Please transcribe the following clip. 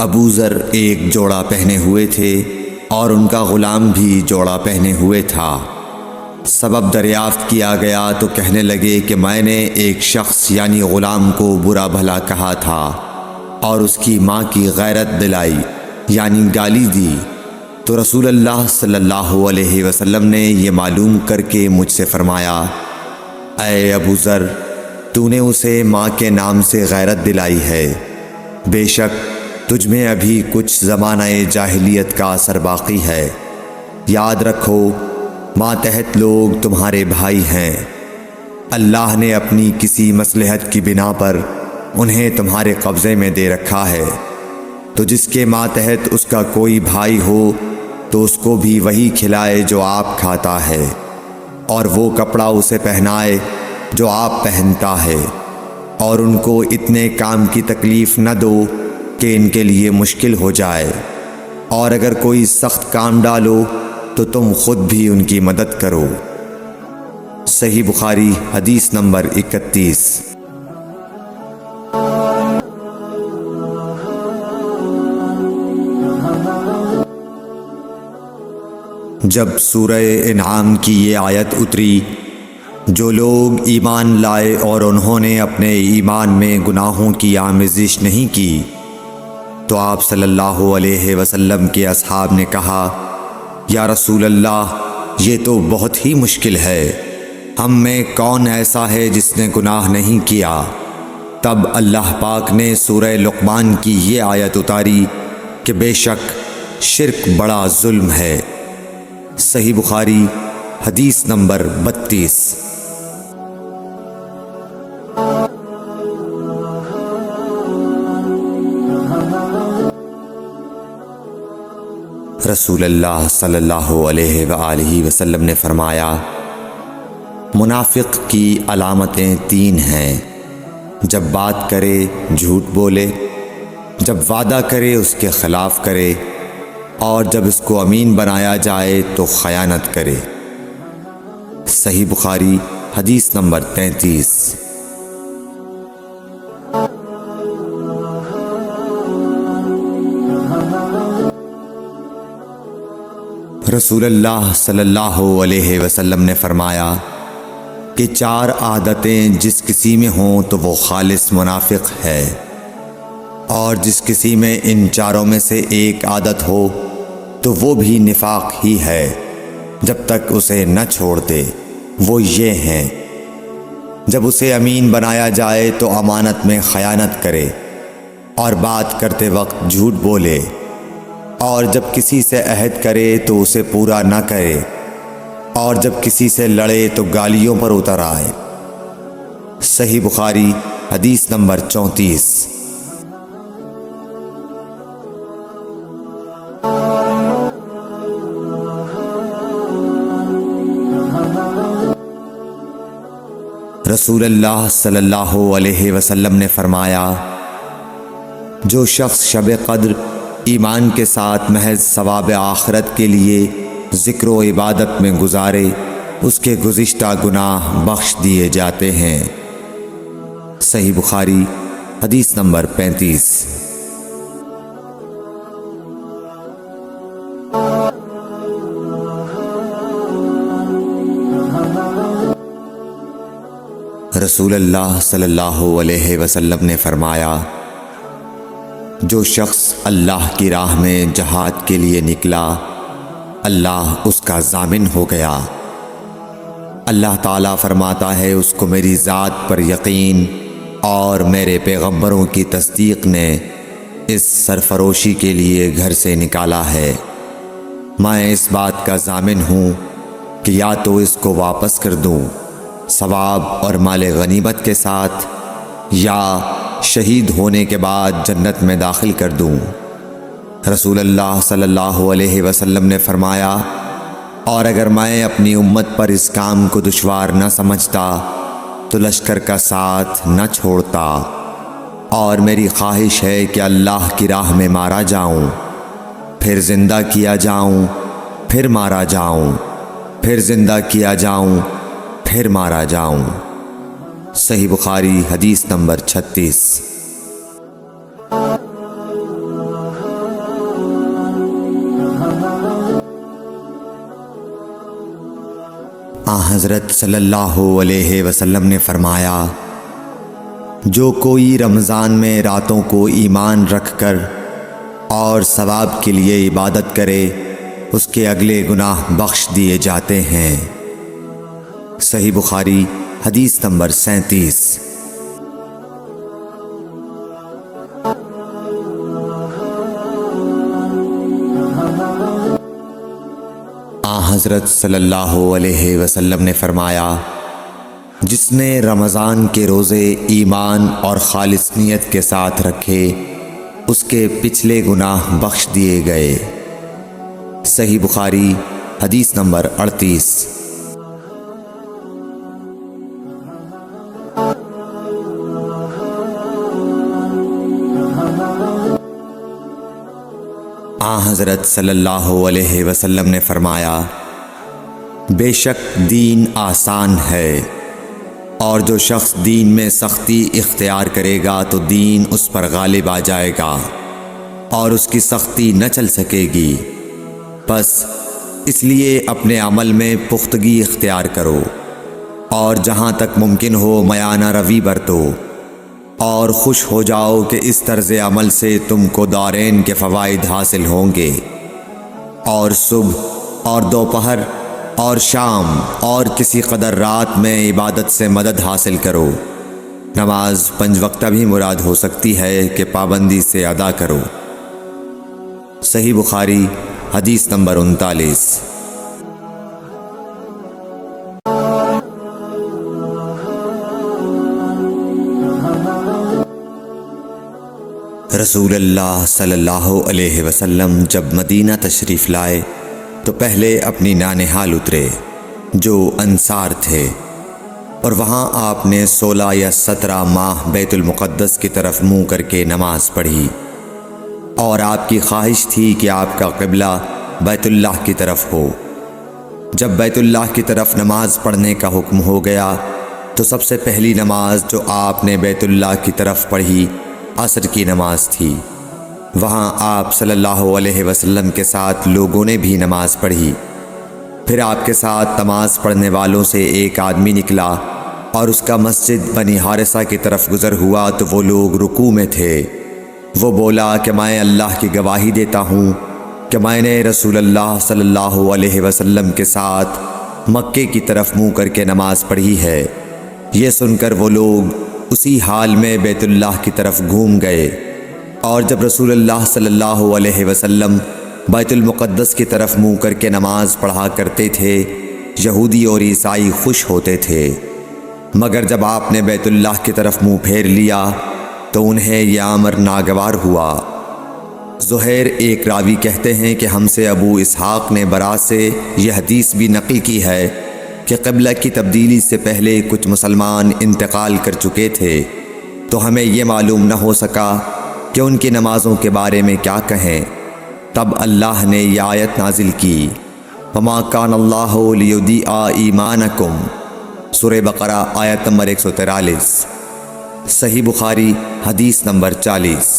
ابو ذر ایک جوڑا پہنے ہوئے تھے اور ان کا غلام بھی جوڑا پہنے ہوئے تھا۔ سبب دریافت کیا گیا تو کہنے لگے کہ میں نے ایک شخص یعنی غلام کو برا بھلا کہا تھا اور اس کی ماں کی غیرت دلائی یعنی گالی دی، تو رسول اللہ صلی اللہ علیہ وسلم نے یہ معلوم کر کے مجھ سے فرمایا، اے ابو ذر، تو نے اسے ماں کے نام سے غیرت دلائی ہے، بے شک تجھ میں ابھی کچھ زمانہ جاہلیت کا اثر باقی ہے۔ یاد رکھو ماتحت لوگ تمہارے بھائی ہیں، اللہ نے اپنی کسی مصلحت کی بنا پر انہیں تمہارے قبضے میں دے رکھا ہے، تو جس کے ماتحت اس کا کوئی بھائی ہو تو اس کو بھی وہی کھلائے جو آپ کھاتا ہے، اور وہ کپڑا اسے پہنائے جو آپ پہنتا ہے، اور ان کو اتنے کام کی تکلیف نہ دو کہ ان کے لیے مشکل ہو جائے، اور اگر کوئی سخت کام ڈالو تو تم خود بھی ان کی مدد کرو۔ صحیح بخاری حدیث نمبر 31۔ جب سورہ انعام کی یہ آیت اتری، جو لوگ ایمان لائے اور انہوں نے اپنے ایمان میں گناہوں کی آمیزش نہیں کی، تو آپ صلی اللہ علیہ وسلم کے اصحاب نے کہا، یا رسول اللہ، یہ تو بہت ہی مشکل ہے، ہم میں کون ایسا ہے جس نے گناہ نہیں کیا؟ تب اللہ پاک نے سورہ لقمان کی یہ آیت اتاری کہ بے شک شرک بڑا ظلم ہے۔ صحیح بخاری حدیث نمبر 32۔ رسول اللہ صلی اللہ علیہ وآلہ وسلم نے فرمایا، منافق کی علامتیں 3 ہیں، جب بات کرے جھوٹ بولے، جب وعدہ کرے اس کے خلاف کرے، اور جب اس کو امین بنایا جائے تو خیانت کرے۔ صحیح بخاری حدیث نمبر 33۔ رسول اللہ صلی اللہ علیہ وسلم نے فرمایا کہ 4 عادتیں جس کسی میں ہوں تو وہ خالص منافق ہے، اور جس کسی میں ان 4 میں سے ایک عادت ہو تو وہ بھی نفاق ہی ہے جب تک اسے نہ چھوڑ دے۔ وہ یہ ہیں، جب اسے امین بنایا جائے تو امانت میں خیانت کرے، اور بات کرتے وقت جھوٹ بولے، اور جب کسی سے عہد کرے تو اسے پورا نہ کرے، اور جب کسی سے لڑے تو گالیوں پر اتر آئے۔ صحیح بخاری حدیث نمبر 34۔ رسول اللہ صلی اللہ علیہ وسلم نے فرمایا، جو شخص شب قدر ایمان کے ساتھ محض ثواب آخرت کے لیے ذکر و عبادت میں گزارے، اس کے گزشتہ گناہ بخش دیے جاتے ہیں۔ صحیح بخاری حدیث نمبر 35۔ رسول اللہ صلی اللہ علیہ وسلم نے فرمایا، جو شخص اللہ کی راہ میں جہاد کے لیے نکلا، اللہ اس کا ضامن ہو گیا۔ اللہ تعالیٰ فرماتا ہے، اس کو میری ذات پر یقین اور میرے پیغمبروں کی تصدیق نے اس سرفروشی کے لیے گھر سے نکالا ہے۔ میں اس بات کا ضامن ہوں کہ یا تو اس کو واپس کر دوں ثواب اور مال غنیمت کے ساتھ، یا شہید ہونے کے بعد جنت میں داخل کر دوں۔ رسول اللہ صلی اللہ علیہ وسلم نے فرمایا، اور اگر میں اپنی امت پر اس کام کو دشوار نہ سمجھتا تو لشکر کا ساتھ نہ چھوڑتا، اور میری خواہش ہے کہ اللہ کی راہ میں مارا جاؤں، پھر زندہ کیا جاؤں، پھر مارا جاؤں، پھر زندہ کیا جاؤں، پھر مارا جاؤں۔ صحیح بخاری حدیث نمبر 36۔ حضرت صلی اللہ علیہ وسلم نے فرمایا، جو کوئی رمضان میں راتوں کو ایمان رکھ کر اور ثواب کے لیے عبادت کرے، اس کے اگلے گناہ بخش دیے جاتے ہیں۔ صحیح بخاری حدیث نمبر 37۔ حضرت صلی اللہ علیہ وسلم نے فرمایا، جس نے رمضان کے روزے ایمان اور خالص نیت کے ساتھ رکھے، اس کے پچھلے گناہ بخش دیے گئے۔ صحیح بخاری حدیث نمبر 38۔ حضرت صلی اللہ علیہ وسلم نے فرمایا، بے شک دین آسان ہے، اور جو شخص دین میں سختی اختیار کرے گا تو دین اس پر غالب آ جائے گا اور اس کی سختی نہ چل سکے گی۔ بس اس لیے اپنے عمل میں پختگی اختیار کرو اور جہاں تک ممکن ہو میانہ روی برتو، اور خوش ہو جاؤ کہ اس طرز عمل سے تم کو دارین کے فوائد حاصل ہوں گے، اور صبح اور دوپہر اور شام اور کسی قدر رات میں عبادت سے مدد حاصل کرو۔ نماز 5 وقتہ بھی مراد ہو سکتی ہے کہ پابندی سے ادا کرو۔ صحیح بخاری حدیث نمبر 39۔ رسول اللہ صلی اللہ علیہ وسلم جب مدینہ تشریف لائے تو پہلے اپنی نانہال اترے جو انصار تھے، اور وہاں آپ نے 16 یا 17 ماہ بیت المقدس کی طرف منہ کر کے نماز پڑھی، اور آپ کی خواہش تھی کہ آپ کا قبلہ بیت اللہ کی طرف ہو۔ جب بیت اللہ کی طرف نماز پڑھنے کا حکم ہو گیا تو سب سے پہلی نماز جو آپ نے بیت اللہ کی طرف پڑھی عصر کی نماز تھی۔ وہاں آپ صلی اللہ علیہ وسلم کے ساتھ لوگوں نے بھی نماز پڑھی۔ پھر آپ کے ساتھ نماز پڑھنے والوں سے ایک آدمی نکلا اور اس کا مسجد بنی حارثہ کی طرف گزر ہوا تو وہ لوگ رکوع میں تھے۔ وہ بولا کہ میں اللہ کی گواہی دیتا ہوں کہ میں نے رسول اللہ صلی اللہ علیہ وسلم کے ساتھ مکے کی طرف منہ کر کے نماز پڑھی ہے۔ یہ سن کر وہ لوگ اسی حال میں بیت اللہ کی طرف گھوم گئے، اور جب رسول اللہ صلی اللہ علیہ وسلم بیت المقدس کی طرف منہ کر کے نماز پڑھا کرتے تھے، یہودی اور عیسائی خوش ہوتے تھے، مگر جب آپ نے بیت اللہ کی طرف منہ پھیر لیا تو انہیں یہ امر ناگوار ہوا۔ زہیر ایک راوی کہتے ہیں کہ ہم سے ابو اسحاق نے برا سے یہ حدیث بھی نقل کی ہے کہ قبلہ کی تبدیلی سے پہلے کچھ مسلمان انتقال کر چکے تھے، تو ہمیں یہ معلوم نہ ہو سکا کہ ان کی نمازوں کے بارے میں کیا کہیں۔ تب اللہ نے یہ آیت نازل کی، وَمَا كَانَ اللَّهُ لِيُضِيعَ إِيمَانَكُمْ، سورہ بقرہ آیت نمبر 143۔ صحیح بخاری حدیث نمبر 40۔